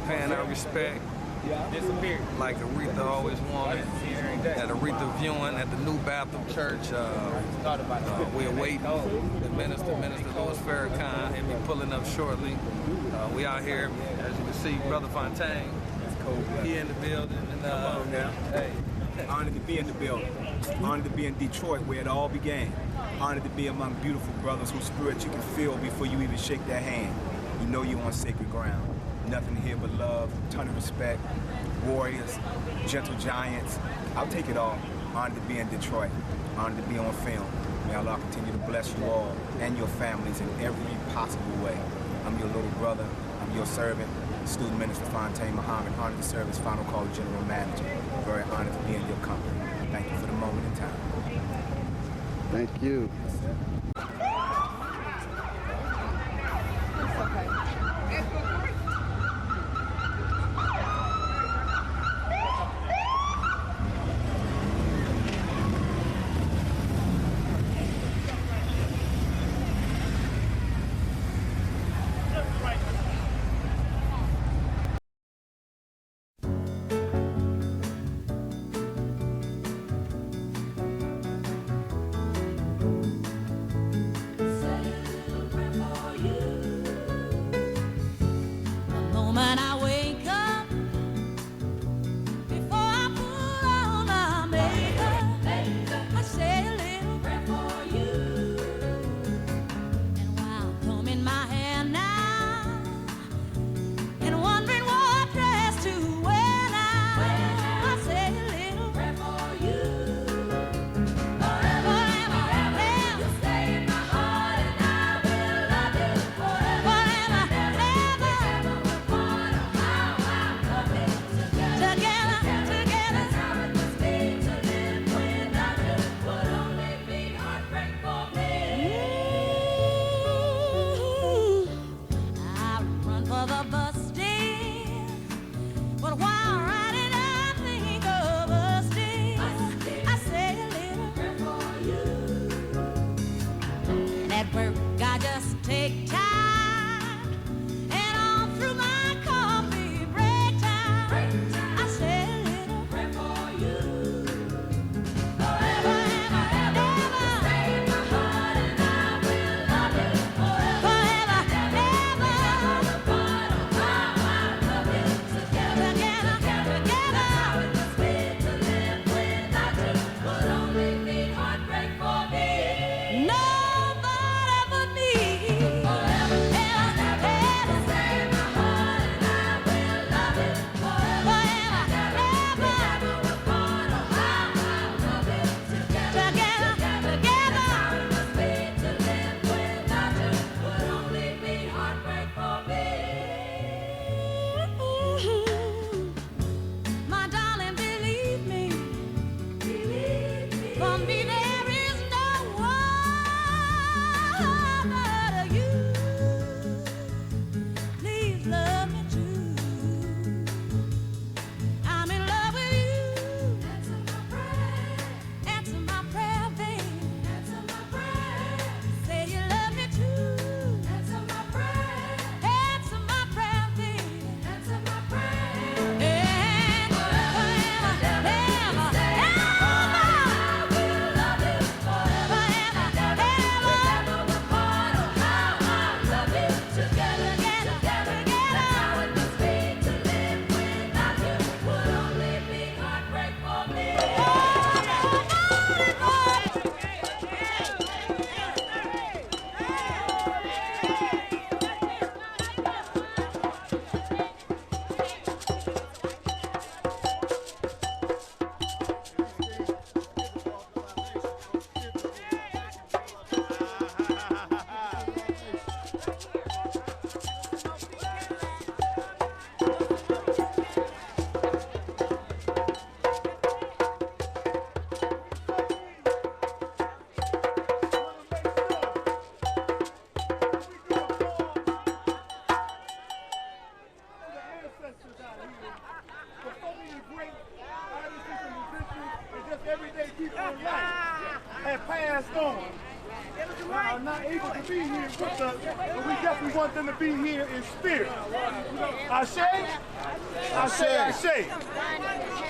paying our respect. Like Aretha always wanted. At Aretha viewing at the New Baptist Church, we're waiting. The Minister Louis Farrakhan, he'll be pulling up shortly. We out here, as you can see, Brother Fontaine. He in the building. And, Come on now. Hey. Honored to be in the building. Honored to be in Detroit where it all began. Honored to be among beautiful brothers whose spirit you can feel before you even shake their hand. You know you're on sacred ground. Nothing here but love, ton of respect, warriors, gentle giants. I'll take it all. Honored to be in Detroit. Honored to be on film. May Allah continue to bless you all and your families in every possible way. I'm your little brother. I'm your servant. Student Minister Fontaine Muhammad, honored to serve as Final Call General Manager. Very honored to be in your company. Thank you for the moment in time. Thank you. everyday people in life have passed on. are not able to be here with us, but we definitely want them to be here in spirit. Ashe? Ashe, Ashe.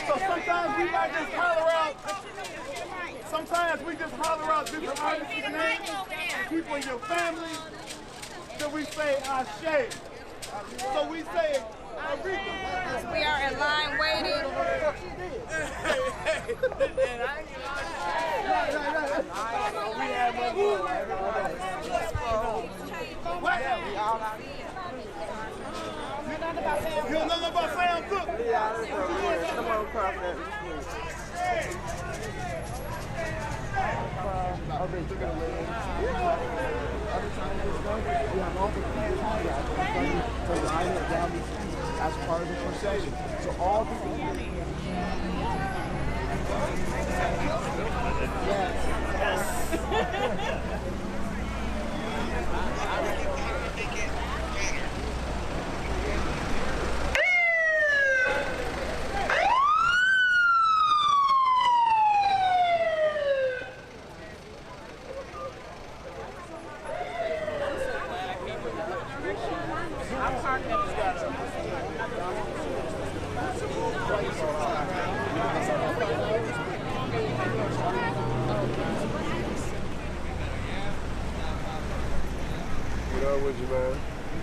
So sometimes we might just holler out. Sometimes we just holler out different artists' names, people in your family. Then we say Ashe. So we say Aretha. We are in line waiting. You don't know about Sam Cook? As part of the procession. So all people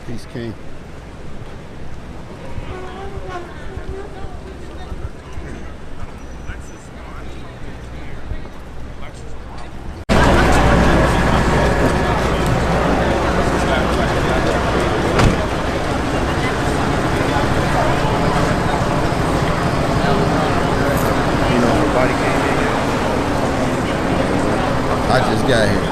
Peace, King. I just got here.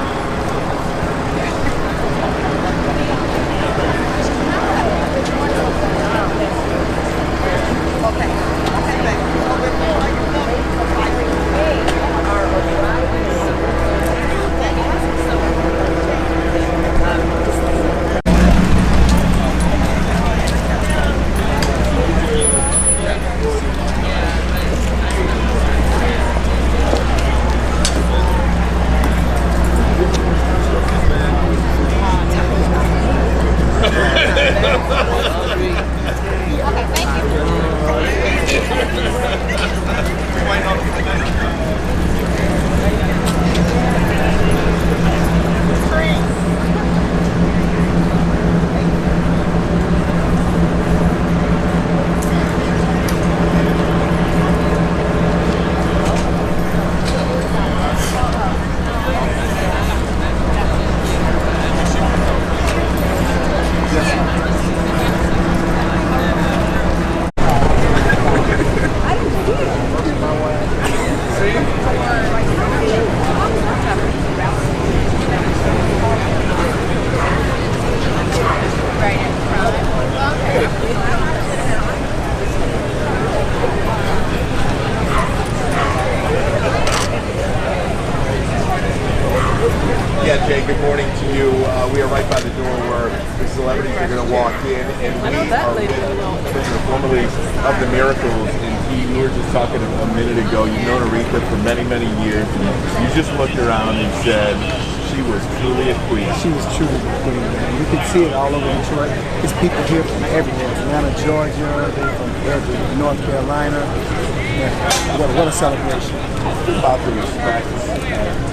Yeah, Jay, good morning to you. We are right by the door where the celebrities are going to walk in, and we are with the formerly of the Miracles. And we were just talking a minute ago, you've known Aretha for many, many years. You just looked around and said she was truly a queen. She was truly a queen, man. You can see it all over Detroit. It's people here from everywhere. Atlanta, Georgia, they're from everywhere. North Carolina. Yeah. What a celebration. About the respect,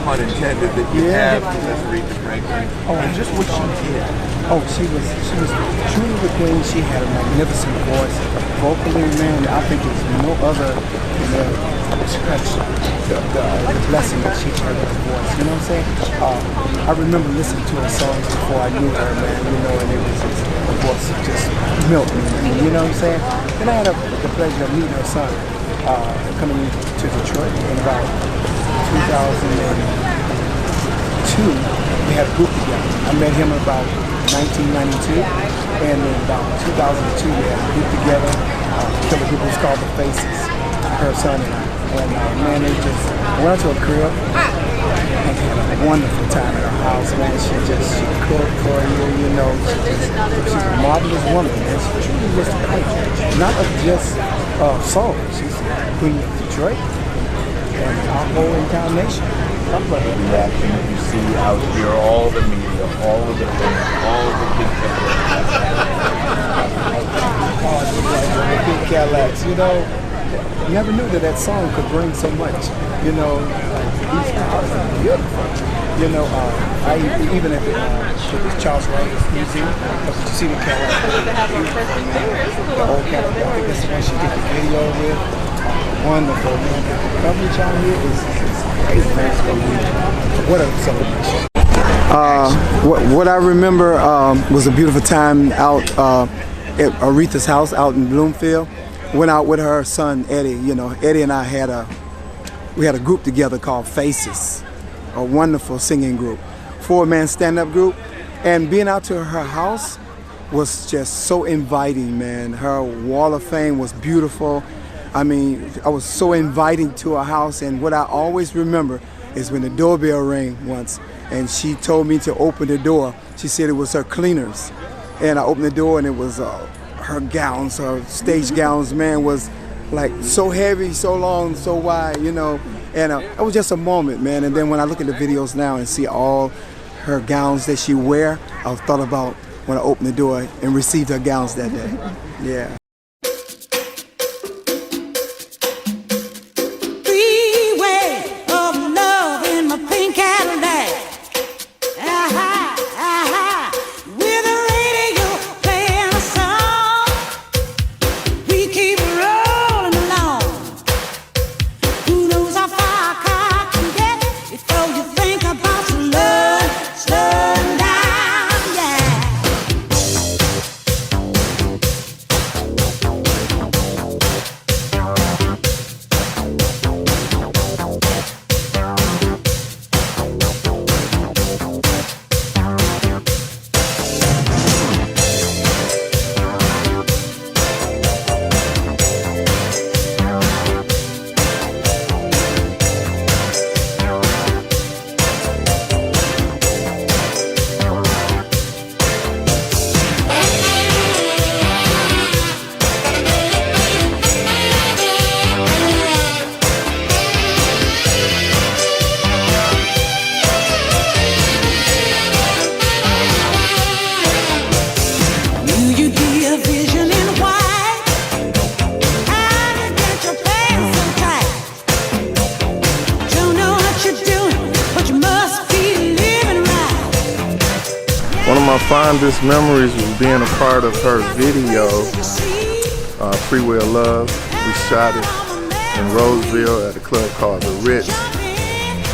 pun intended, that you have for Miss Aretha Franklin. Oh, and just what she did. Oh, she was truly the queen. She had a magnificent voice. Vocally, man, I think there's no other touch the blessing that she had with her voice. You know what I'm saying? I remember listening to her songs before I knew her, man. You know, and it was just her voice just melted me. You know what I'm saying? And I had the pleasure of meeting her son. Coming to Detroit in about 2002, we had a group together. I met him in about 1992, and in about 2002 we had a group together. The group was called The Faces, her son and I. And man, I went out to her crib and had a wonderful time at her house, man. She cooked for you, you know. She's a marvelous woman, man. She truly was the queen. Not of just soul. She's the queen of Detroit. and our whole entire nation. The reaction that you see out here, all the media, all of the fans, all of the big Big Cadillacs, you know, never knew that song could bring so much. You know, these cars are beautiful. You know, I even at the Charles Wright Museum, did you see the Cadillac? The old Cadillac, I think that's the one she did the video with. Wonderful, man. The coverage out here is crazy, man. What a celebration. What I remember was a beautiful time out at Aretha's house out in Bloomfield. Went out with her son Eddie. You know, Eddie and I had a group together called Faces, a wonderful singing group, 4-man stand-up group. And being out to her house was just so inviting, man. Her wall of fame was beautiful. I mean, I was so inviting to her house, and what I always remember is when the doorbell rang once, and she told me to open the door. She said it was her cleaners, and I opened the door, and it was her gowns, her stage gowns, man, was like so heavy, so long, so wide, you know, and it was just a moment, man. And then when I look at the videos now and see all her gowns that she wear, I thought about when I opened the door and received her gowns that day. Yeah. One of my fondest memories was being a part of her video, Freeway of Love. We shot it in Roseville at a club called The Ritz.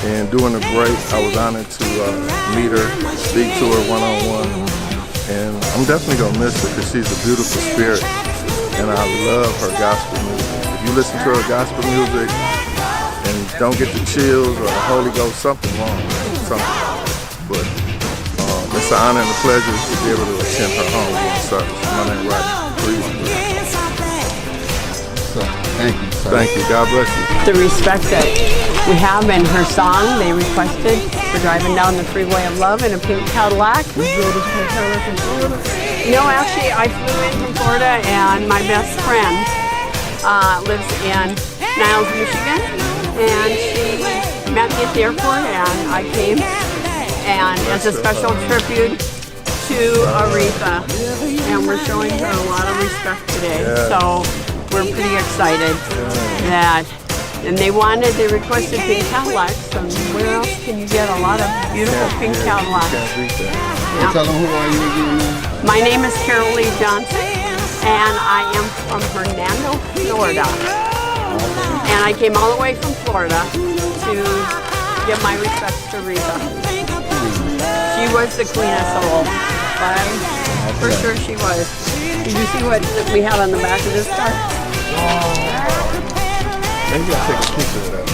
And during the break, I was honored to meet her, speak to her one-on-one. And I'm definitely gonna miss her because she's a beautiful spirit. And I love her gospel music. If you listen to her gospel music and don't get the chills or the Holy Ghost, something wrong. But it's an honor and a pleasure to be able to attend her homegoing service. My name is Rodney. Thank you, sir. Thank you. God bless you. The respect that we have in her song, they requested for driving down the Freeway of Love in a pink Cadillac. You drove this pink Cadillac from Florida? No, actually, I flew in from Florida, and my best friend lives in Niles, Michigan, and she met me at the airport, and I came. And as a special tribute to Aretha, and we're showing her a lot of respect today. So we're pretty excited that, and they requested pink Cadillacs, and where else can you get a lot of beautiful pink Cadillacs? Yeah. Tell them who are you again? My name is Carol Lee Johnson, and I am from Hernando, Florida. And I came all the way from Florida to give my respects to Aretha. She was the queen of soul, but for sure she was. Did you see what we have on the back of this car? Maybe I'll take a picture of that.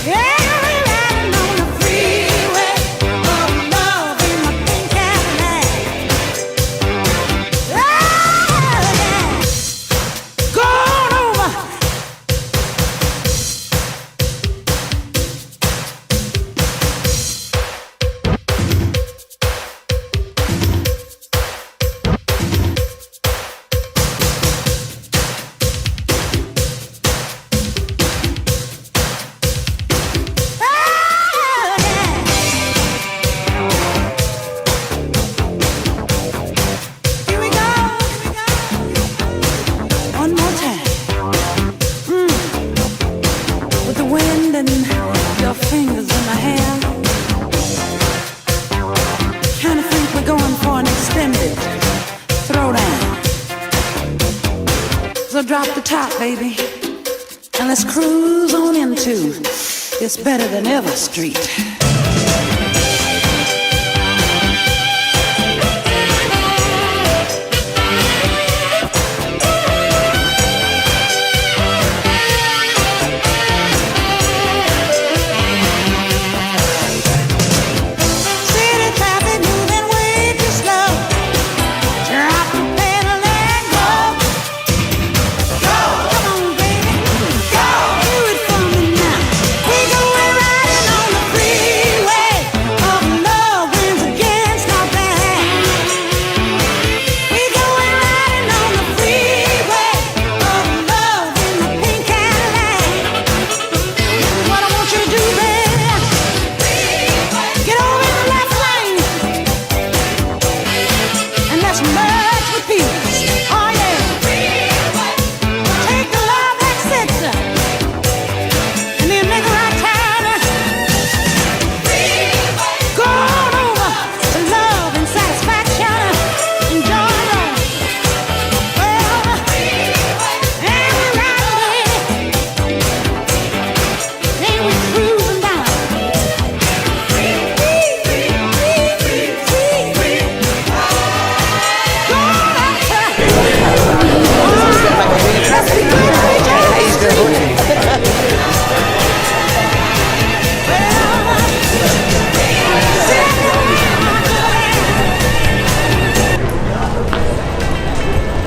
Yeah, we're riding on the freeway. blending your fingers in my hair. Kinda think we're going for an extended throwdown. So drop the top, baby, and let's cruise on into It's Better Than Ever Street.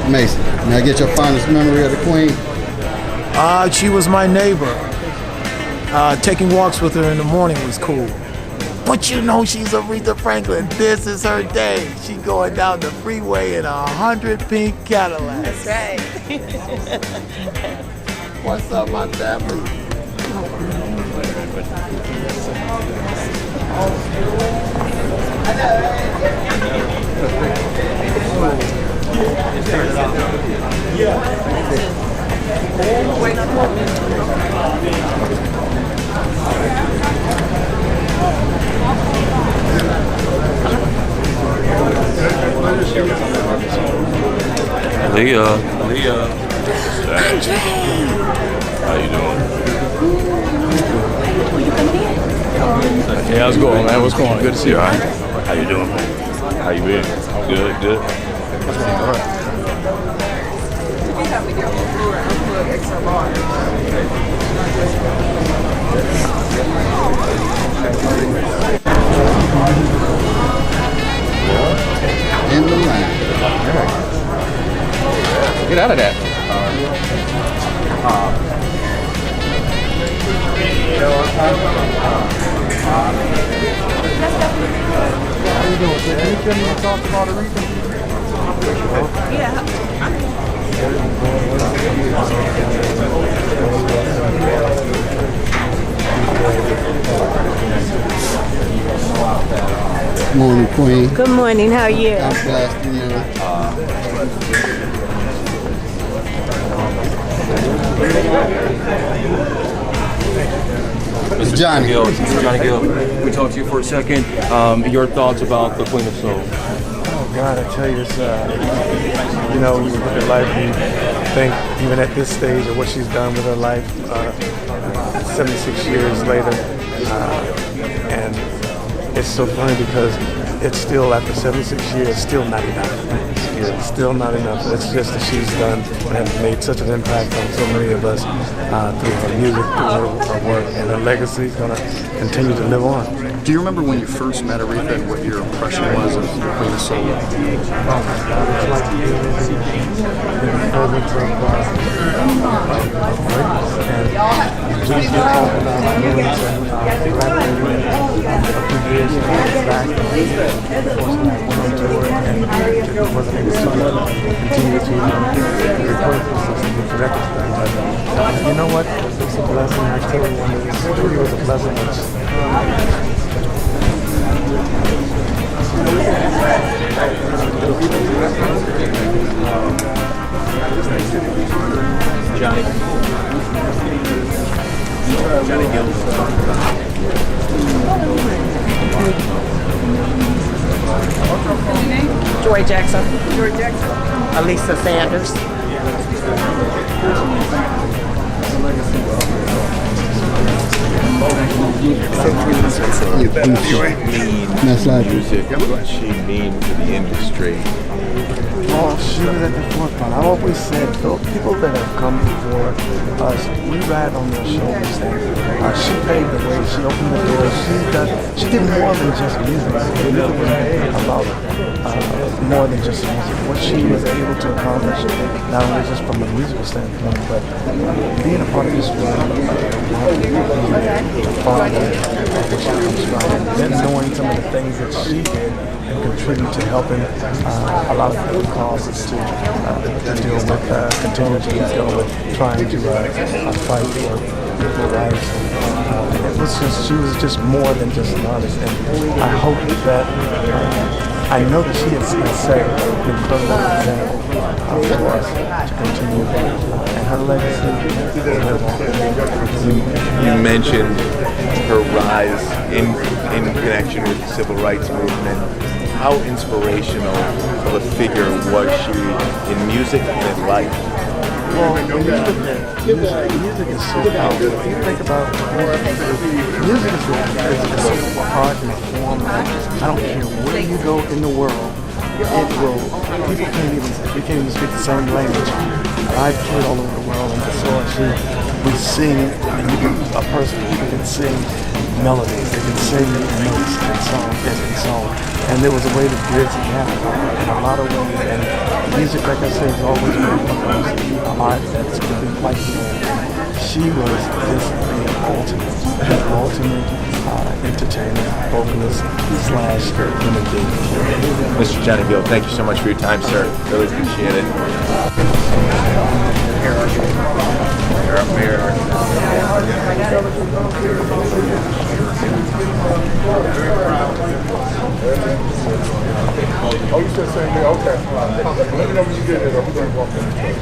Mason, may I get your fondest memory of the Queen? She was my neighbor. Taking walks with her in the morning was cool. But you know she's Aretha Franklin. This is her day. She going down the freeway in 100 pink Cadillacs. That's right. What's up, my family? Leah. Andre! How you doing? Yeah, how's it going, man? What's going on? Good to see you. All right. How you doing, man? How you been? Good. All right. In the line. Get out of that. How you doing? Can you talk about Aretha? Good morning, Queen. Good morning. How are you? I'm blessed to you. Mr. Johnny Gill, can we talk to you for a second? Your thoughts about the Queen of Soul? Oh God, I tell you, it's you know, we look at life and think, even at this stage, of what she's done with her life, 76 years later, and it's so funny because it's still, after 76 years, still not enough. It's still not enough. It's just that she's done and made such an impact on so many of us through her music, through her work, and her legacy is going to continue to live on. Do you remember when you first met Aretha and what your impression was of the Queen of Soul? Oh my God, it's like being in the presence of greatness. And we did talk about our moves and collaborating a few years back. Of course, when I went on tour and wasn't able to continue to record for records back then. You know what? It's a blessing. I tell you, it really was a blessing. Johnny. Joy Jackson. Alisa Sanders. Music, what she mean to the industry. Well, she was at the forefront. I always said, people that have come before us, we ride on their shoulders. She paved the way. She opened the doors. She did more than just music. She really was about more than just music. What she was able to accomplish, not only just from a musical standpoint, but being a part of this world, then knowing some of the things that she did and contribute to helping a lot of good causes to deal with, continue to go with trying to fight for people's rights. It was just, she was just more than just an artist, and I hope that I know that she has set an incredible example for us to continue, and her legacy will live on. You mentioned her rise in connection with the civil rights movement. How inspirational of a figure was she in music and in life? Well, when you look at music is so powerful. If you think about music is a art and a form. I don't care where you go in the world, it will. People can't even speak the same language. I've toured all over the world, and so we sing. And a person can sing melodies, they can sing notes and song. And there was a way to bridge the gap in a lot of ways. And music, like I said, has always been an art that's been quite unique. She was just the ultimate entertainer, vocalist / human being. Mr. Johnny Gill, thank you so much for your time, sir. Really appreciate it. Mayor. Oh, you said the same thing? Okay. Let me know when you get there. We're going to walk in the church.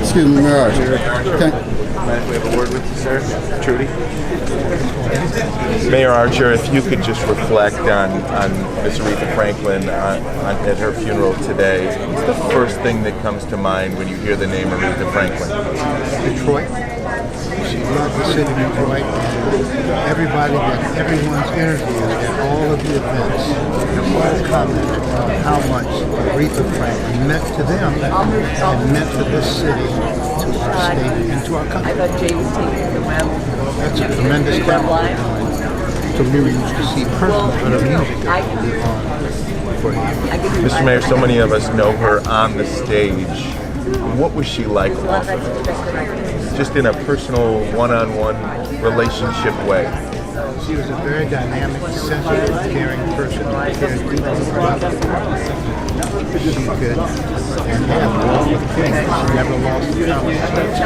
Excuse me, Mayor. We have a word with you, sir. Trudy. Mayor Archer, if you could just reflect on Miss Aretha Franklin at her funeral today, what's the first thing that comes to mind when you hear the name Aretha Franklin? Detroit. She loved the city of Detroit, and everyone's interviewed at all of the events all commented on how much Aretha Franklin meant to them and meant to this city, to our state, and to our country. That's a tremendous talent to lose to see personally, but a music that will live on for you. Mr. Mayor, so many of us know her on the stage. What was she like off of it? Just in a personal, one-on-one relationship way. She was a very dynamic, sensitive, caring person who cared deeply about others. She could and had walked with things. She never lost the conversation.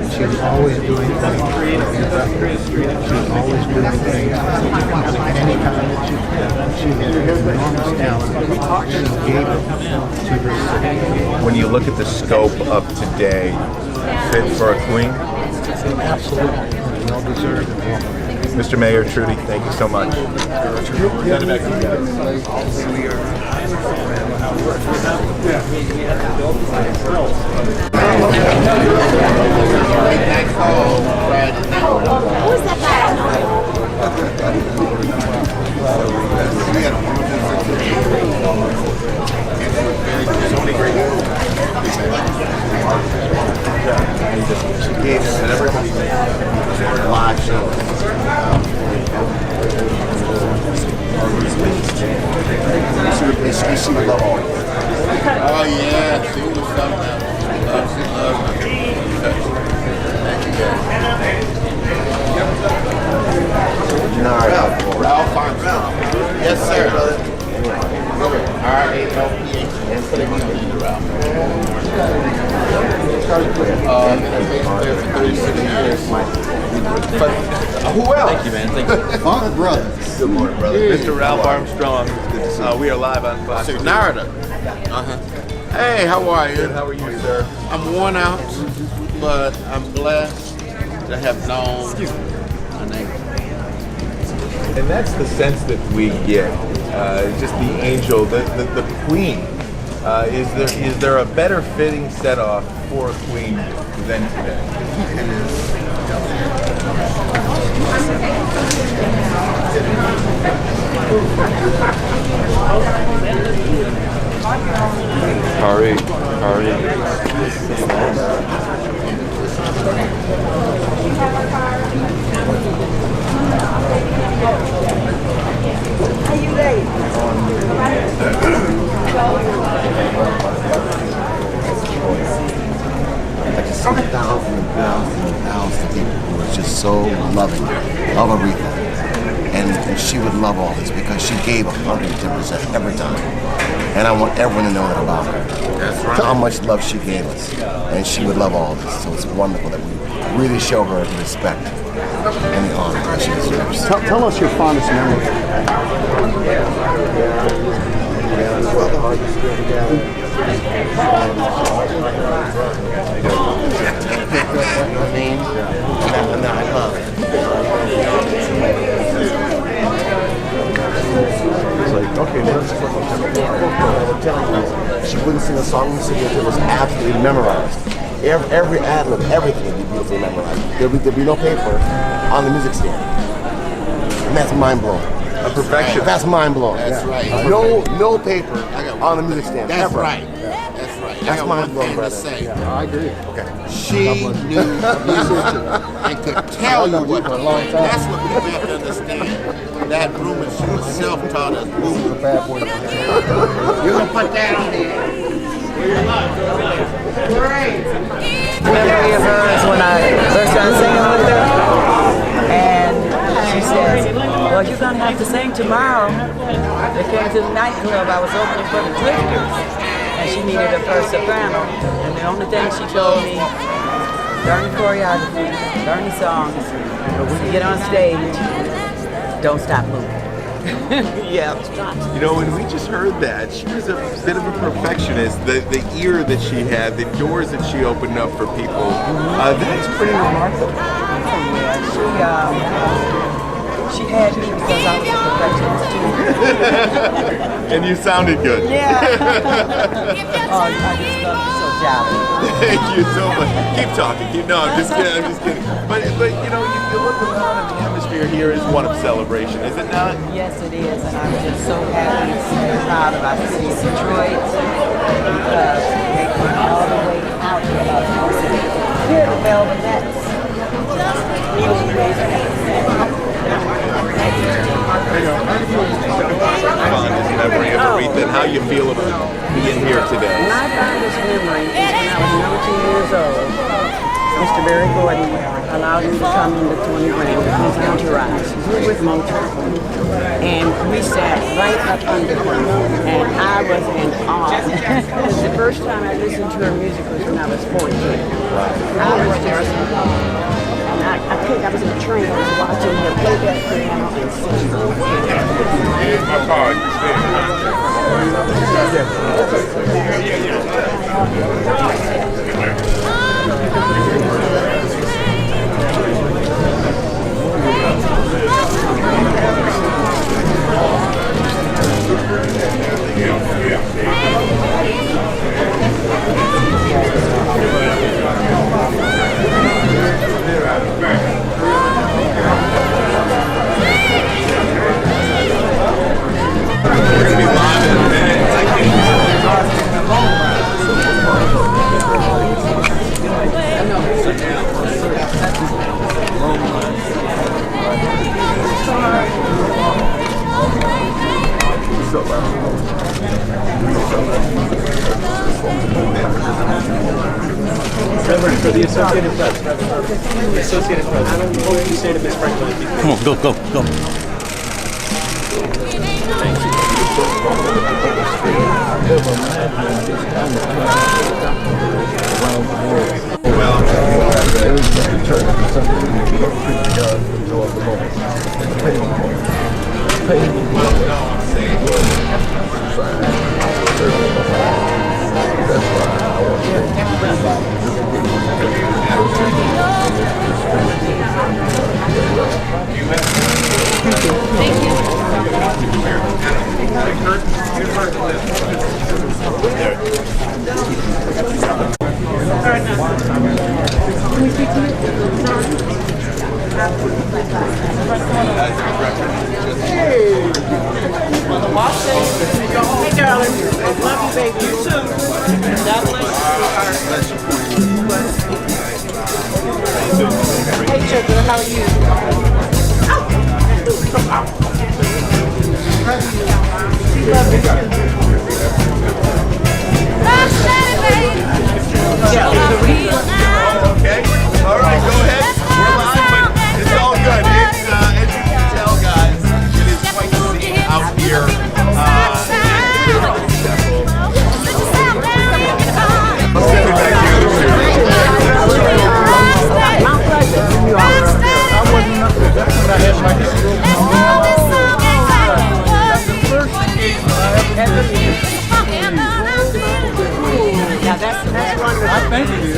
She was always doing things. She was always doing things. Any time that she had enormous talent, she gave it to her city. When you look at the scope of today, fit for a queen? Absolutely. Well deserved and welcome. Mr. Mayor, Trudy, thank you so much. Who's that guy? So many great she gave us and everybody live shows. You see the love. Oh yeah, she was something else. She loves me. Thank you guys. Ralph. Yes, sir. R-A-L-P-H. But who else? Thank you, man. Thank you. Funk Brothers. Good morning, brother. Mr. Ralph Armstrong. We are live on Fox. Narada. Hey, how are you? Good. How are you, sir? I'm worn out, but I'm blessed to have known my neighbor. And that's the sense that we get. Just the angel, the queen. Is there a better fitting set-off for a queen than today? Hatari. I just see thousands and thousands and thousands of people who are just so loving of Aretha. And she would love all this because she gave 110% every time. And I want everyone to know that about her. That's right. How much love she gave us. And she would love all this. So it's wonderful that we really show her the respect and the honor that she deserves. Tell us your fondest memory. And I love it. It's like, okay, let's she wouldn't sing a song until it was absolutely memorized. Every ad-lib, everything would be beautifully memorized. There'd be no paper on the music stand. And that's mind-blowing. A perfection. That's mind-blowing. That's right. No paper on the music stand. That's ever. right. That's right. That's I got mind one blowing, thing brother. to say. Yeah, I agree. Okay. She knew music and could tell you what to play. That's what people have to understand. That woman, she was self-taught as Mouf. You're gonna put that on there. Memory of her is when I first started singing with her, and she says, "Well, you're gonna have to sing tomorrow." They came to the nightclub. I was opening for the Drifters, and she needed a first soprano. And the only thing she told me, learn the choreography, learn the songs, but when you get on stage, don't stop moving. Yeah. You know, when we just heard that, she was a bit of a perfectionist. The ear that she had, the doors that she opened up for people, that's pretty remarkable. She had me because I was a perfectionist too. And you sounded good. Yeah. Oh, I just love you so jolly. Thank you so much. Keep talking. No, I'm just kidding. But you know, you look around and the atmosphere here is one of celebration, is it not? Yes, it is, and I'm just so happy and proud about the city of Detroit because they came all the way out to us. Here at the Velvetettes. Fondest memory of Aretha and how you feel about being here today. My fondest memory is when I was 19 years old. Mr. Barry Gordon allowed me to come in the 20 ring with his entourage. We were with Motown. And we sat right up under him. And I was in awe. Because the first time I listened to her music was when I was 14. I was just in awe. I think I was in a train, I was watching her play that piano and sing. Here's my card. For the Associated Press. The Associated Press. What would you say to Miss Franklin? Come on, go. Thank you. never imagined this kind of around the world. Everything turns into something you can enjoy the moment. That's why I want to Hey, darling. Love you, baby. You too. God bless you. Hey, sugar. How are you? She loves you. Okay. All right. Go ahead. We're live, but it's all good. It's as you can tell, guys, it is quite the scene out here. Yeah, that's wonderful. I think it is.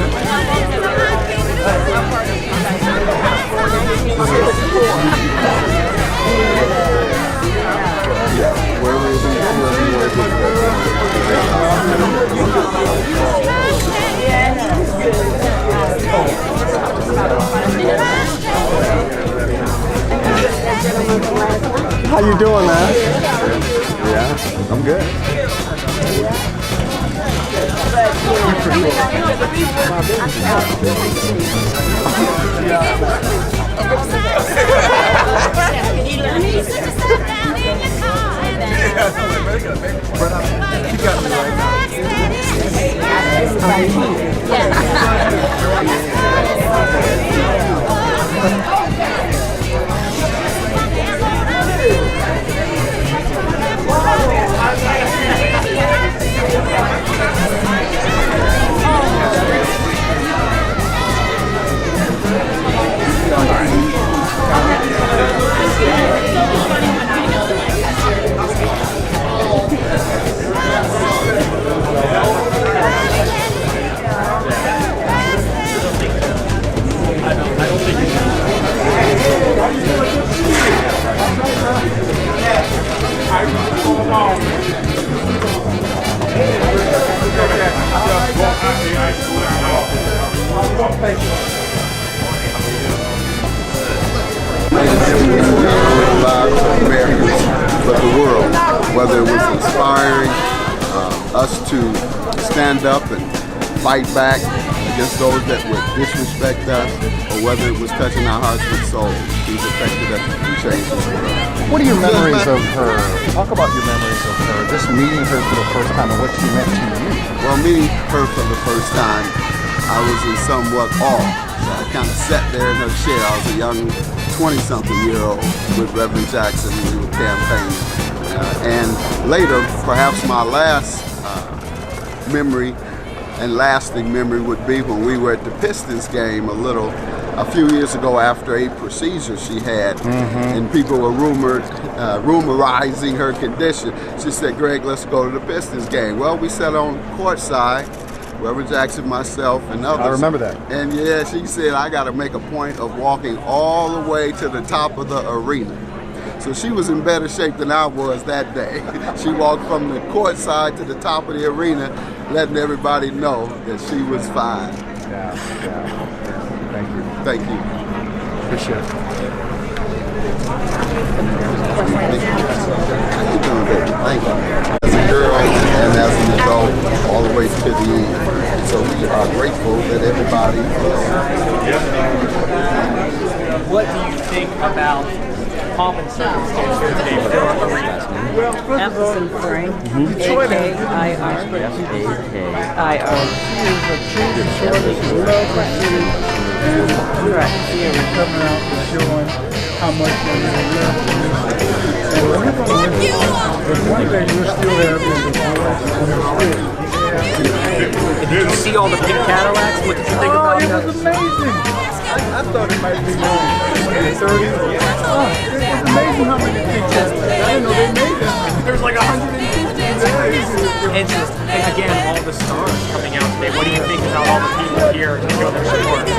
How you doing, man? Yeah, I'm good. But the world, whether it was inspiring us to stand up and fight back against those that would disrespect us, or whether it was touching our hearts with souls, she's affected us and changed the world. What are your memories of her? Talk about your memories of her, just meeting her for the first time and what she meant to you. Well, meeting her for the first time, I was in somewhat awe. So I kind of sat there in her chair. I was a young 20-something-year-old with Reverend Jackson. We were campaigning. And later, perhaps my last memory and lasting memory would be when we were at the Pistons game a few years ago after a procedure she had, and people were rumorizing her condition. She said, "Greg, let's go to the Pistons game." Well, we sat on courtside, Reverend Jackson, myself, and others. I remember that. And yeah, she said, "I got to make a point of walking all the way to the top of the arena." So she was in better shape than I was that day. She walked from the court side to the top of the arena, letting everybody know that she was fine. Yeah. Thank you. Thank you. Appreciate it. How you doing, baby? Thank you. As a girl and as an adult, all the way to the end. So we are grateful that everybody is. What do you think about pomp and circumstance here today for the arena? Well, Allison Frank, A-K-I-R. A-K-I-R. She is a true Detroit. Love her city. Right. Yeah, we're coming out and showing how much we love you. And we're going to miss you. But one day you're still there in the Did you see all the pink Cadillacs? What did you think about it that? was amazing. I thought it might be 20, 30. It was amazing how many pink Cadillacs. I didn't know they made that. There's like 150. And again, all the stars coming out today. What do you think about all the people here to show their support?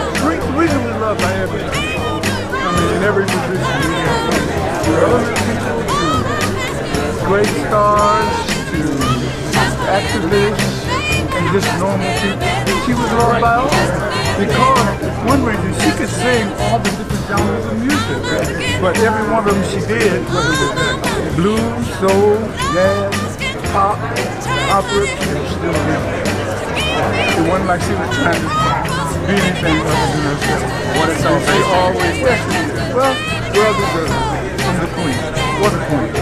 Recently loved by everybody. I mean, in every position. Great stars to activists and just normal people. She was loved by all because one reason she could sing all the different genres of music, but every one of them she did, whether it was blues, soul, jazz, pop, opera, she was still there. It wasn't like she was trying to be anything other than herself. What a celebration. She always, well deserved from the queen. What a queen.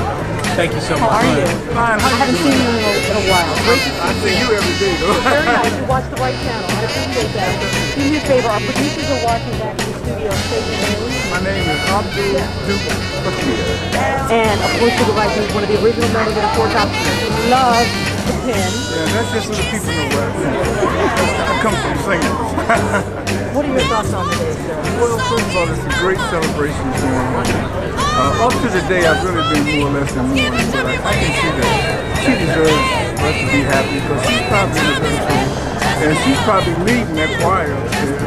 Thank you so much. How are you? Fine. I haven't seen you in a while. Great to see you. I see you every day, though. Very nice. You watch the right channel. I appreciate that. Do me a favor. Our producers are watching back in the studio. Say your name. My name is Abdul Jumbe. And of course, supervisor is one of the original members of the Four Tops. Love the pen. Yeah, that's just so the people know where I come from singing. What are your thoughts on today, sir? Well, first of all, it's a great celebration going on. Up to the day, I've really been more or less in mourning, but I can see that she deserves us to be happy because she's probably in a better place. And she's probably leading that choir up there.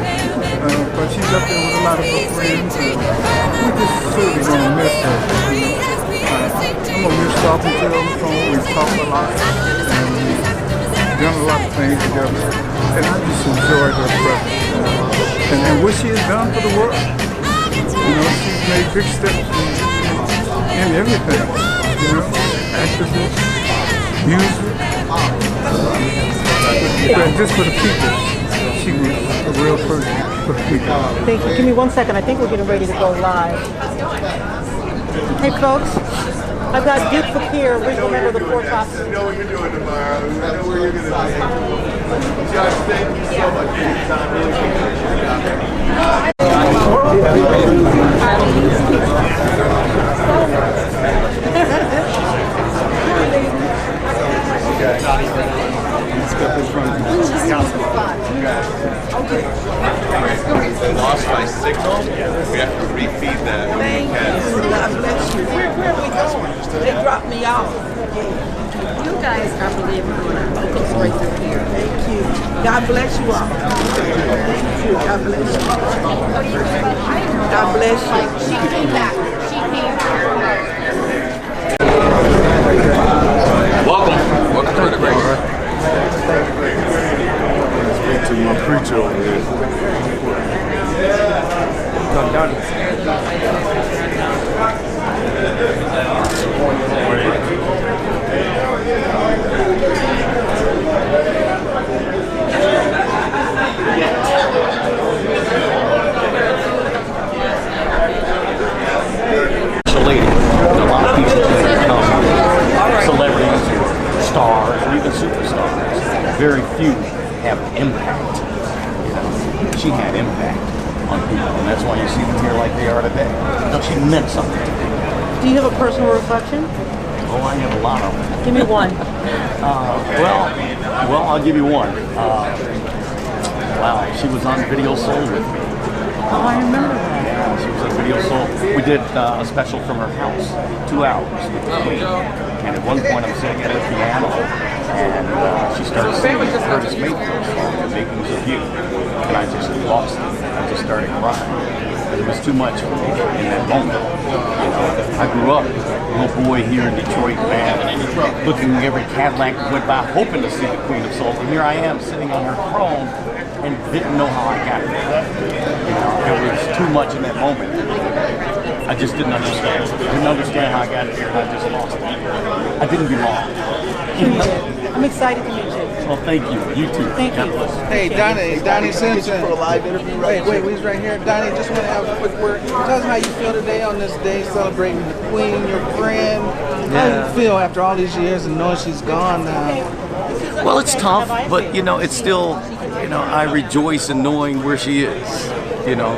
But she's up there with a lot of her friends. And we're just certainly going to miss her. I'm going to miss talking to her on the phone. We've talked a lot. And done a lot of things together. And I just enjoyed her presence. And what she has done for the world. You know, she's made big steps in everything. You know, activism, music. But just for the people, she was a real person for the people. Thank you. Give me 1 second. I think we're getting ready to go live. Hey, folks. I've got Duke Fakir, original member of the Four Tops. I know what you're doing tomorrow. I know where you're going to be. Josh, thank you so much for your time. Really appreciate Lost my signal. We have to refeed that. Thank you. God bless you. Where are we going? They dropped me off. You guys are believing on our focus right through here. Thank you. God bless you all. Thank you. God bless you. God bless you. She came back. She came back. Welcome to the break. Speak to my preacher over here. Come down. Lady, a lot of people become celebrities, stars, or even superstars. Very few have impact. You know, she had impact on people, and that's why you see them here like they are today. No, she meant something to me. Do you have a personal reflection? Oh, I have a lot of them. Give me one. Well, I'll give you one. Wow, she was on Video Soul with me. Oh, I remember that. Yeah, she was on Video Soul. We did a special from her house, 2 hours with the Queen. And at one point I'm sitting at a piano, and she started singing Curtis Mayfield's song, The Makings of You. And I just lost it. I just started crying. It was too much for me in that moment. You know, I grew up, little boy here in Detroit, man, looking at every Cadillac that went by, hoping to see the Queen of Soul. And here I am sitting on her throne and didn't know how I got there. You know, it was too much in that moment. I just didn't understand. I didn't understand how I got here, and I just lost it. I didn't belong. I'm excited to meet you. Well, thank you. You too. Thank you. Hey, Donnie Simpson. For a live interview right Wait, he's right here. Donnie, just want to have a quick word. Tell us how you feel today on this day, celebrating the Queen, your friend. How do you feel after all these years and knowing she's gone now? Well, it's tough, but, you know, it's still, you know, I rejoice in knowing where she is. You know,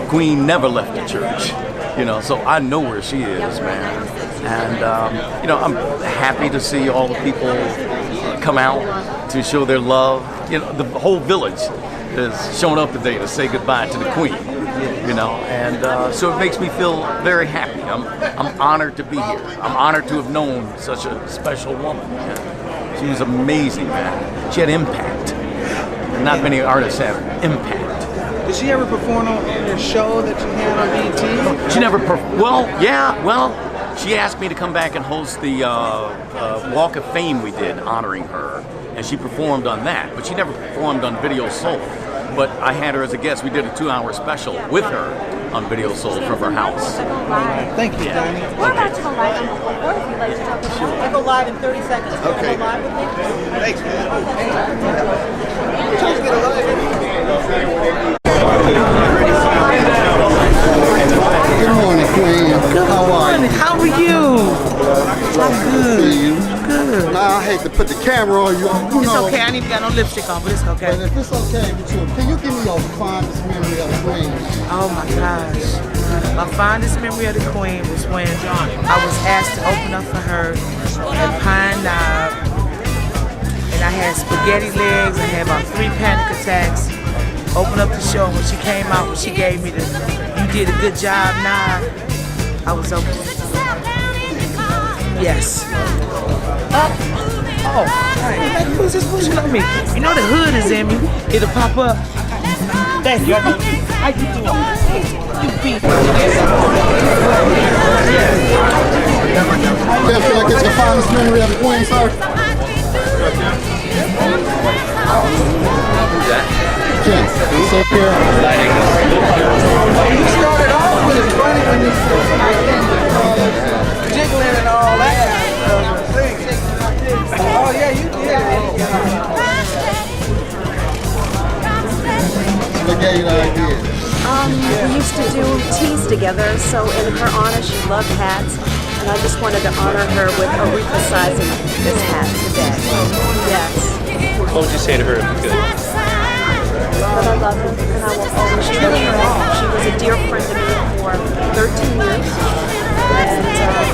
Queen never left the church, you know, so I know where she is, man. And you know, I'm happy to see all the people come out to show their love. You know, the whole village is showing up today to say goodbye to the Queen. You know, and so it makes me feel very happy. I'm honored to be here. I'm honored to have known such a special woman. She was amazing, man. She had impact. Not many artists have impact. Did she ever perform on your show that you had on BET? She never, she asked me to come back and host the Walk of Fame we did honoring her, and she performed on that, but she never performed on Video Soul. But I had her as a guest. We did a 2-hour special with her on Video Soul from her house. Thank you, Donnie. We're about to go live on the floor if you'd like to talk about it. I go live in 30 seconds. Okay. Go live with me? Thanks, man. Good morning, Queen. Good morning. How are you? I'm good. See you. Good. Nah, I hate to put the camera on you. It's okay. I ain't even got no lipstick on, but it's okay. But if it's okay with you, can you give me your fondest memory of the Queen? Oh my gosh. My fondest memory of the Queen was when I was asked to open up for her at Pine Knob. And I had spaghetti legs. I had about 3 panic attacks. Open up the show. When she came out, when she gave me the "You did a good job" nod, I was okay. Yes. Oh, right. Who's just pushing on me? You know the hood is in me. It'll pop up. Thank you. How you doing? You beat. Yeah, feel like it's your fondest memory of the Queen, sir? Jen, it's up here. You started off with it funny when you jiggling and all that kind of stuff. Oh yeah, you did. What gave you the idea? We used to do teas together, so in her honor, she loved hats, and I just wanted to honor her with Aretha sizing this hat today. Yes. What would you say to her if you could? That I love her, and I will always treasure her. She was a dear friend to me for 13 years, and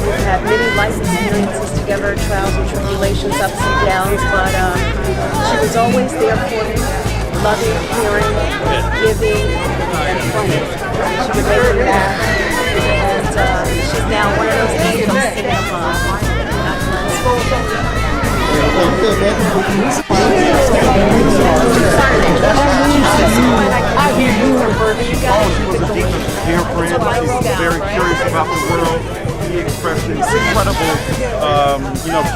we've had many life experiences together, trials and tribulations, ups and downs, but she was always there for me, loving, caring, giving, and funny. She would make me laugh, and she's now one of those anthems singing above. I hear you. Dear friend, she's very curious about the world. He expressed incredible,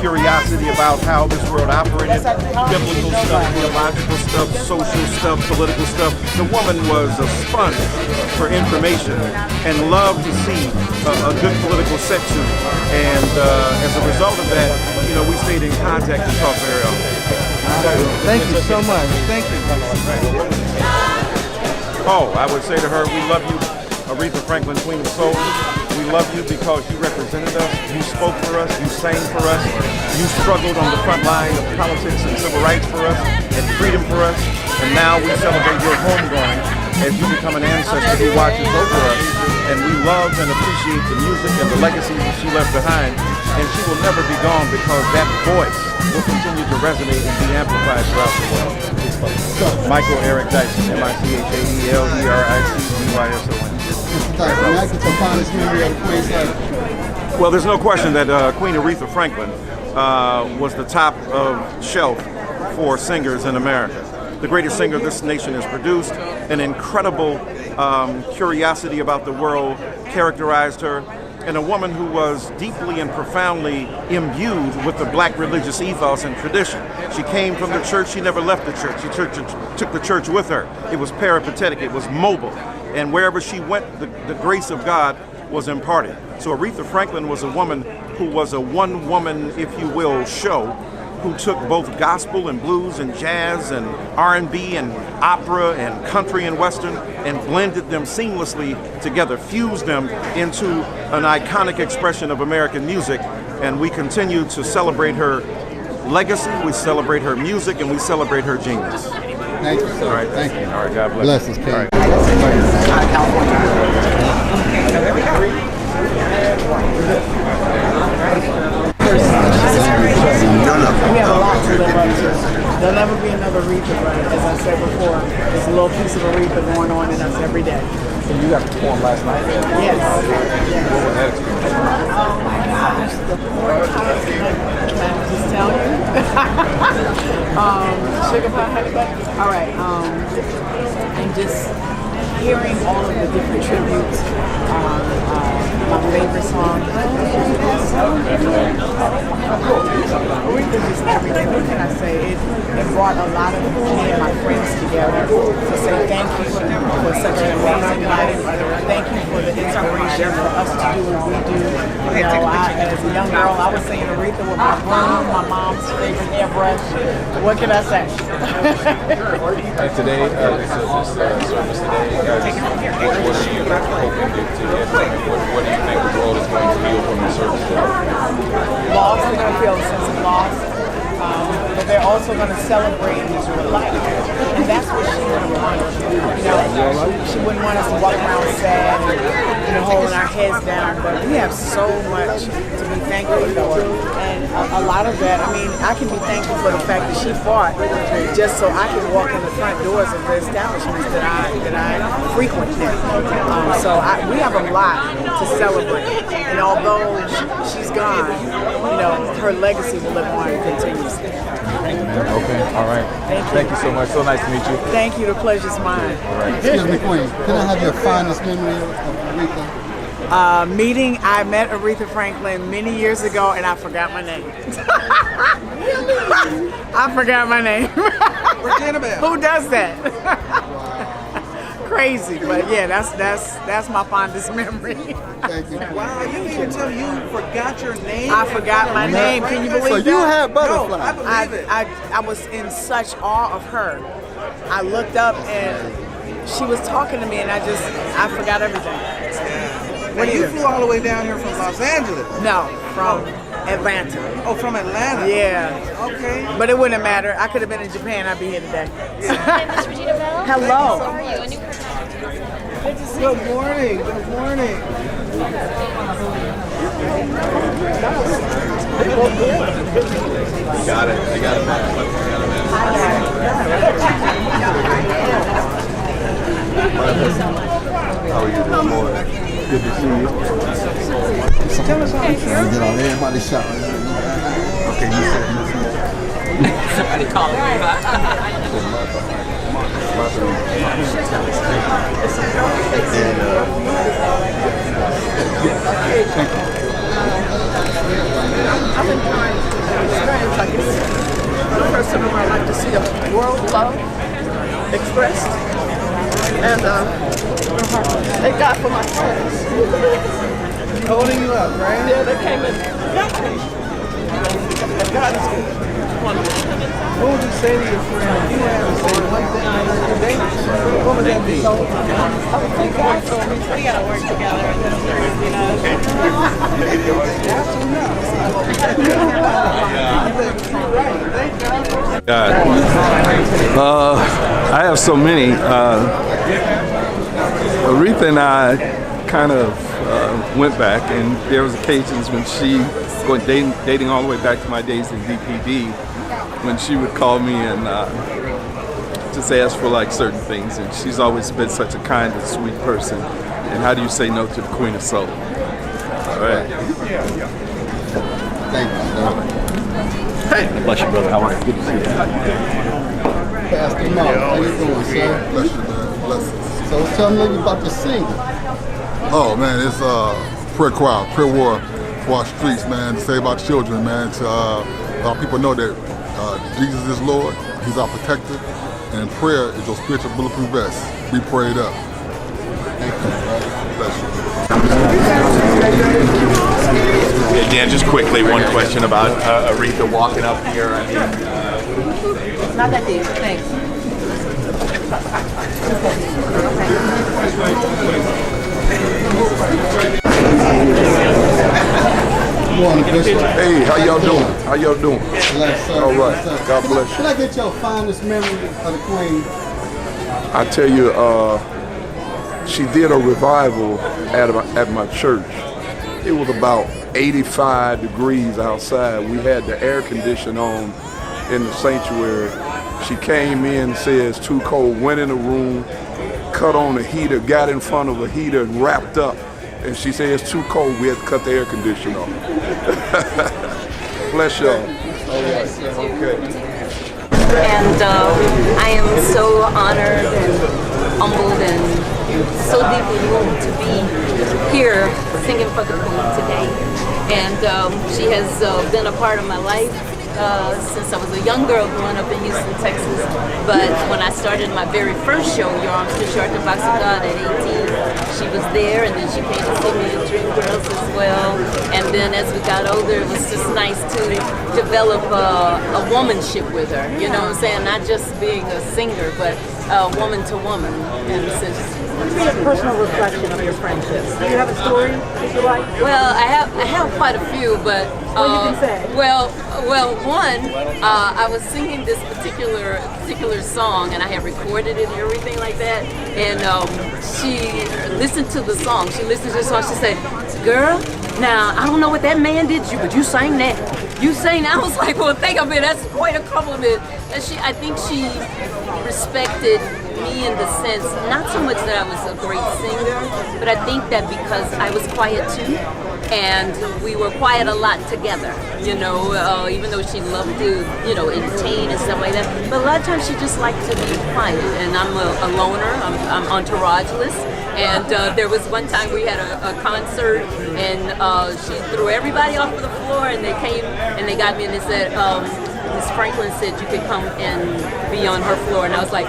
curiosity about how this world operated, biblical stuff, theological stuff, social stuff, political stuff. The woman was a sponge for information and loved to see a good political section. And as a result of that, we stayed in contact and talked very often. Thank you so much. Thank you. Oh, I would say to her, we love you, Aretha Franklin, Queen of Soul. We love you because you represented us, you spoke for us, you sang for us, you struggled on the front line of politics and civil rights for us, and freedom for us, and now we celebrate your homegoing as you become an ancestor who watches over us, and we love and appreciate the music and the legacy that she left behind, and she will never be gone because that voice will continue to resonate and be amplified throughout the world. Michael Eric Dyson, MICHAELERICDYSON. Well, there's no question that Queen Aretha Franklin was the top of shelf for singers in America. The greatest singer this nation has produced, an incredible curiosity about the world characterized her, and a woman who was deeply and profoundly imbued with the black religious ethos and tradition. She came from the church, she never left the church. She took the church with her. It was peripatetic, it was mobile. And wherever she went, the grace of God was imparted. So Aretha Franklin was a woman who was a one-woman, if you will, show, who took both gospel and blues and jazz and R&B and opera and country and western and blended them seamlessly together, fused them into an iconic expression of American music. And we continue to celebrate her legacy, we celebrate her music, and we celebrate her genius. Thank you, sir. All right. Thank you. All right, God bless. Bless us, King. All right. We have a lot to live up to. There'll never be another Aretha, but as I said before, there's a little piece of Aretha going on in us every day. So you got to perform last night? Yes. What was that experience? Oh my gosh, the poor times. Can I just tell you? Sugar pie, honey butter? All right. And just hearing all of the different tributes. My favorite song. Aretha's just everything. What can I say? It brought a lot of me and my friends together to say thank you for such an amazing night. Thank you for the inspiration for us to do what we do. You know, as a young girl, I was singing Aretha with my broom, my mom's favorite hairbrush. What can I say? And today, this service today, what are you hoping to get? What do you think the world is going to feel from the service today? Loss, they're going to feel a sense of loss. But they're also going to celebrate her life. And that's what she wouldn't want. You know, she wouldn't want us to walk around sad and holding our heads down. But we have so much to be thankful for. And a lot of that, I mean, I can be thankful for the fact that she fought just so I can walk in the front doors of the establishments that I frequent there. We have a lot to celebrate. And although she's gone, you know, her legacy will live on continuously. Okay, all right. Thank you so much. So nice to meet you. Thank you. The pleasure's mine. All right. Excuse me, Queen. Can I have your finest memory of Aretha? I met Aretha Franklin many years ago, and I forgot my name. I forgot my name. Who does that? Crazy, but yeah, that's my fondest memory. Thank you. Wow, you mean to tell me you forgot your name? I forgot my name. Can you believe that? So you had butterflies. No, I believe it. I was in such awe of her. I looked up and she was talking to me, and I forgot everything. Now you flew all the way down here from Los Angeles? No, from Atlanta. Oh, from Atlanta? Yeah. Okay. But it wouldn't matter. I could have been in Japan. I'd be here today. Miss Regina Bell. Hello. How are you? A new person. Good to see you. Good morning. Good morning. Got it. I got it. How are you this morning? Good to see you. Tell us how you Trying to get on everybody's shot. Okay, you said Somebody calling me. Thank you. I've been trying to experience like this. The person who I like to see the world love expressed. And thank God for my friends. holding you up, right? Yeah, they came and got me. God is wonderful. What would you say to your friend? You have to say one thing today. What would that be? I would think God told me we gotta work together in this group, you know. God. I have so many. Aretha and I kind of went back, and there was occasions when she, dating all the way back to my days in DPD, when she would call me and just ask for like certain things, and she's always been such a kind and sweet person. And how do you say no to the Queen of Soul? All right. Thank you, sir. Hey, bless you, brother. How are you? Good to see you. Pastor Mark, how you doing, sir? Bless you, man. Blessings. So tell me a little about the single. Oh, man, it's prayer choir, prayer war for our streets, man, to save our children, man, to let people know that Jesus is Lord, He's our protector, and prayer is your spiritual bulletproof vest. Be prayed up. Thank you, brother. Bless you. Yeah, Dan, just quickly, one question about Aretha walking up here. I mean, Not that deep, thanks. Hey, how y'all doing? How y'all doing? Bless, sir. All right. God bless you. Can I get your finest memory of the Queen? I tell you, she did a revival at my church, It was about 85 degrees outside. We had the air conditioner on in the sanctuary. She came in, said it's too cold, went in the room, cut on the heater, got in front of a heater and wrapped up. And she said it's too cold, we had to cut the air conditioner off. Bless y'all. All right, okay. And I am so honored and humbled and so deeply moved to be here singing for the Queen today. And she has been a part of my life since I was a young girl growing up in Houston, Texas. But when I started my very first show, Your Arms Too Short to Box of God at 18, she was there, and then she came to see me in Dreamgirls as well. And then as we got older, it was just nice to develop a womanship with her, you know what I'm saying? Not just being a singer, but woman to woman. And since Be a personal reflection of your friendships. Do you have a story that you like? well, I have quite a few, but Well, you can say. Well, one, I was singing this particular song, and I had recorded it and everything like that. And she listened to the song. She listened to the song. She said, "Girl, now I don't know what that man did to you, but you sang that. You sang that." I was like, "Well, think of it. That's quite a compliment." And I think she respected me in the sense, not so much that I was a great singer, but I think that because I was quiet too, and we were quiet a lot together, you know, even though she loved to, you know, entertain and stuff like that. But a lot of times she just liked to be quiet, and I'm a loner, I'm entourageless. And there was one time we had a concert, and she threw everybody off of the floor, and they came and they got me and they said, Miss Franklin said you could come and be on her floor. And I was like,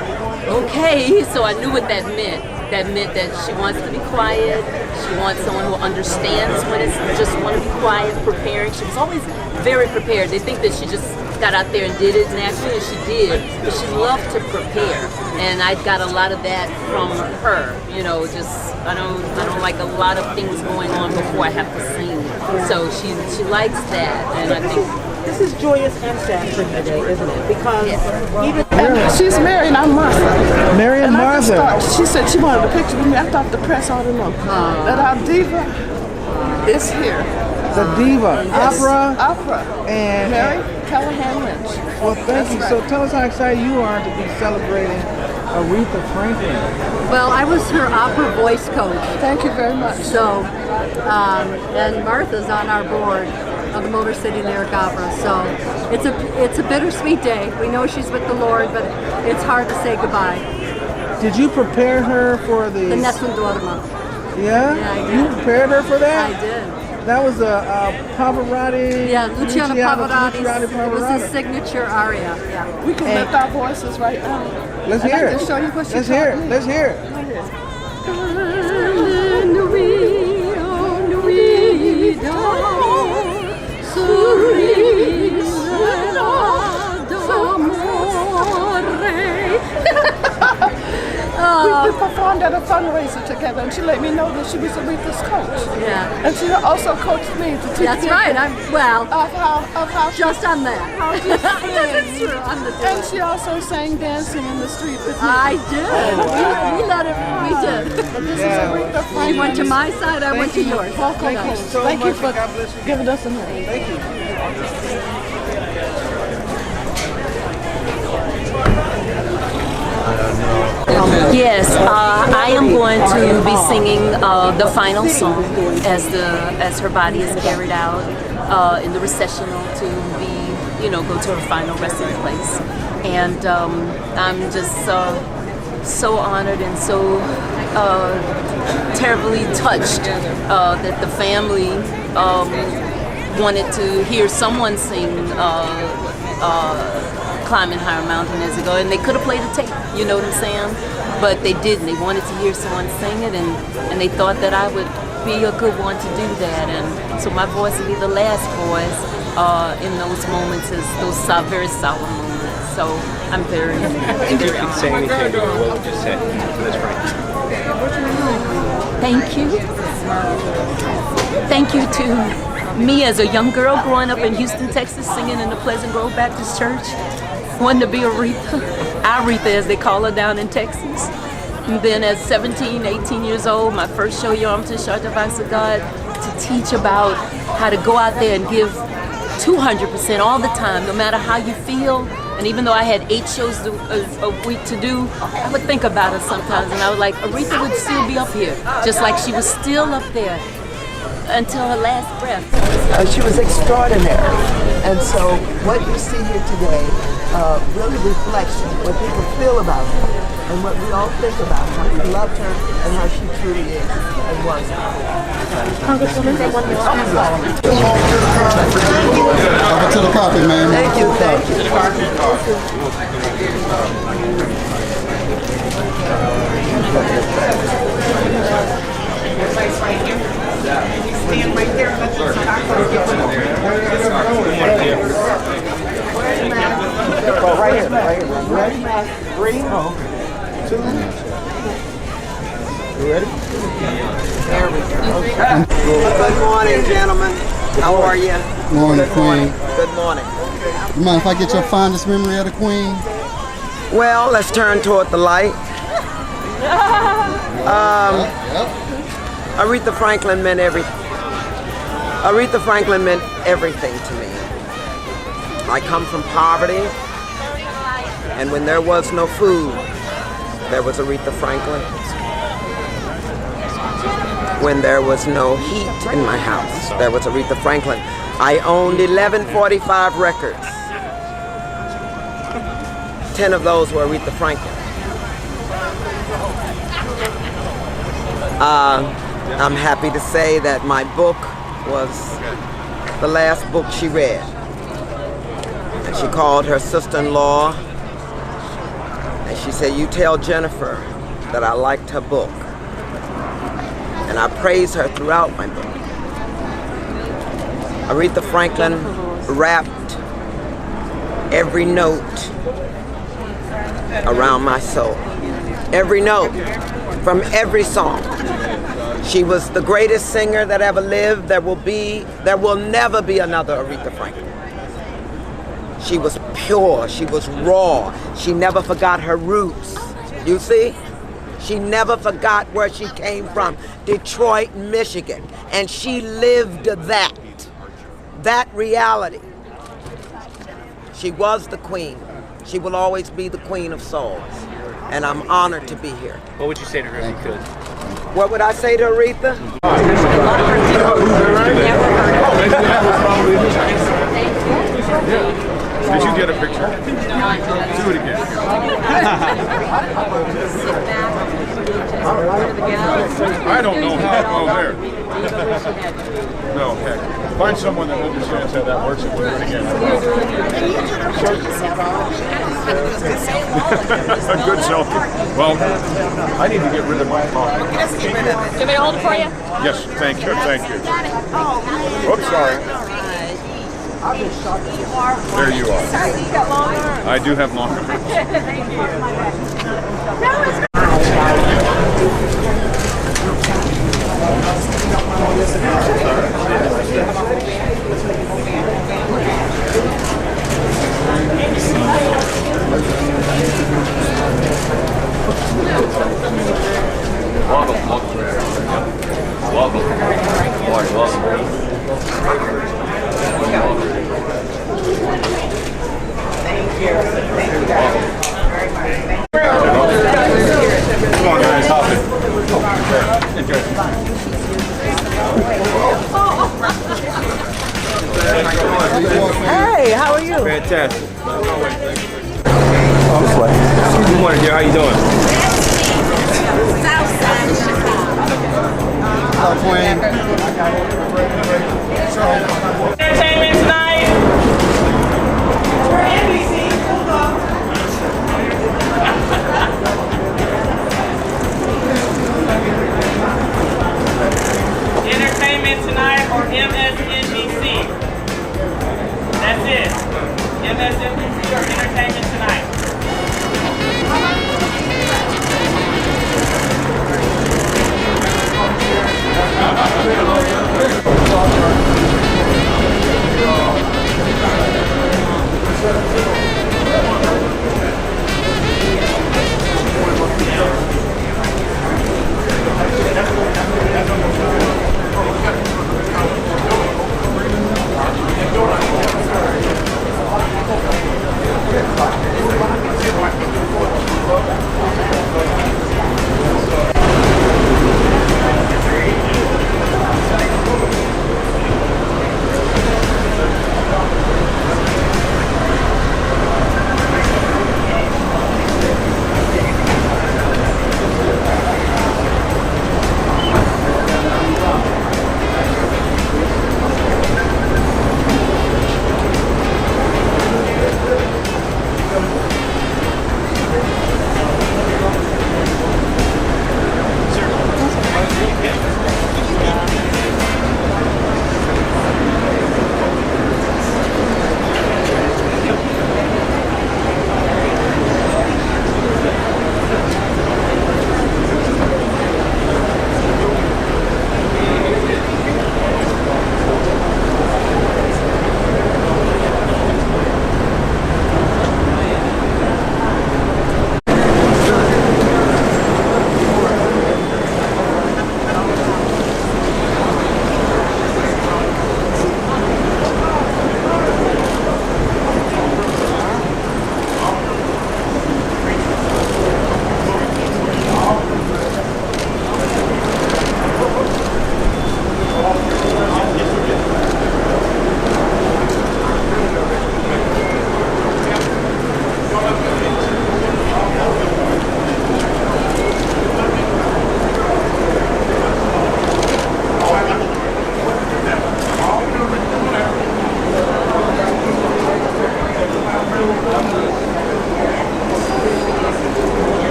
okay. So I knew what that meant. That meant that she wants to be quiet. She wants someone who understands when it's just want to be quiet, preparing. She was always very prepared. They think that she just got out there and did it naturally, and she did. But she loved to prepare. And I got a lot of that from her. You know, just I don't like a lot of things going on before I have to sing. So she likes that, and I think. This is joyous and sad for you today, isn't it? Because even she's Mary and I'm Martha. Mary and Martha. She said she wanted a picture with me. I thought the press ought to know that our diva is here. The diva, Yes, opera, and Mary Callahan Lynch. Well, thank you. So tell us how excited you are to be celebrating Aretha Franklin. Well, I was her opera voice coach. Thank you very much. So, and Martha's on our board of the Motor City Lyric Opera. So it's a bittersweet day. We know she's with the Lord, but it's hard to say goodbye. Did you prepare her for the Nessun Dorma. Yeah? Yeah, I did. You prepared her for that? I did. That was a Pavarotti. Yeah, Luciano Pavarotti. Pavarotti. It was his signature aria. Yeah. We can lift our voices right now. Let's hear it. Show you what she Let's hear it. Let's hear it. We performed at a fundraiser together, and she let me know that she was Aretha's coach. Yeah. And she also coached me to teach That's me right. of how just on that. How to sing. That's true. On the And she also sang dancing in the street with me. I did. Oh, wow. We let it. We did. But this is Aretha Franklin. She went to my side. I went to yours. Thank you so Thank much. you for giving us a minute. Thank you. Yes, I am going to be singing the final song as her body is carried out in the recessional to be, go to her final resting place. And I'm just so honored and so terribly touched that the family wanted to hear someone sing Climbing Higher Mountain as ago, and they could have played a tape, you know what I'm saying? But they didn't. They wanted to hear someone sing it, and they thought that I would be a good one to do that. And so my voice would be the last voice in those moments, those very solemn moments. So I'm very, If you could say anything, what would you say to Miss Franklin? Thank you. Thank you to me as a young girl growing up in Houston, Texas, singing in the Pleasant Grove Baptist Church. Wanted to be Aretha as they call her down in Texas. And then at 17, 18 years old, my first show, Your Arms Too Short to Box of God, to teach about how to go out there and give 200% all the time, no matter how you feel. And even though I had 8 shows a week to do, I would think about her sometimes, and I was like, Aretha would still be up here, just like she was still up there until her last breath. She was extraordinary. And so what you see here today really reflects what people feel about her and what we all think about how we loved her and how she truly is and was. Congresswoman, they want Over to the carpet, man. Thank you, thank you. Stand right there. Right here. Ready? 3, 2. You ready? There we go. Good morning, gentlemen. How are you? Morning, Queen. Good morning. You mind if I get your fondest memory of the Queen? Well, let's turn toward the light. Aretha Franklin meant everything. Aretha Franklin meant everything to me. I come from poverty, and when there was no food, there was Aretha Franklin. When there was no heat in my house, there was Aretha Franklin. I owned 1145 records. 10 of those were Aretha Franklin. I'm happy to say that my book was the last book she read. And she called her sister-in-law and she said, "You tell Jennifer that I liked her book." And I praised her throughout my book. Aretha Franklin wrapped every note around my soul. Every note from every song. She was the greatest singer that ever lived. There will never be another Aretha Franklin. She was pure, she was raw. She never forgot her roots. You see? She never forgot where she came from, Detroit, Michigan. And she lived that reality. She was the queen. She will always be the queen of souls. And I'm honored to be here. What would you say to her if you could? What would I say to Aretha? Did you get a picture? Do it again. I don't know how. Oh, there. No, heck. Find someone that understands how that works and we'll do it again. A good selfie. Well, I need to get rid of my phone. Do you want me to hold it for you? Yes, thank you, thank you. Oops, sorry. There you are. I do have longer. Thank Welcome.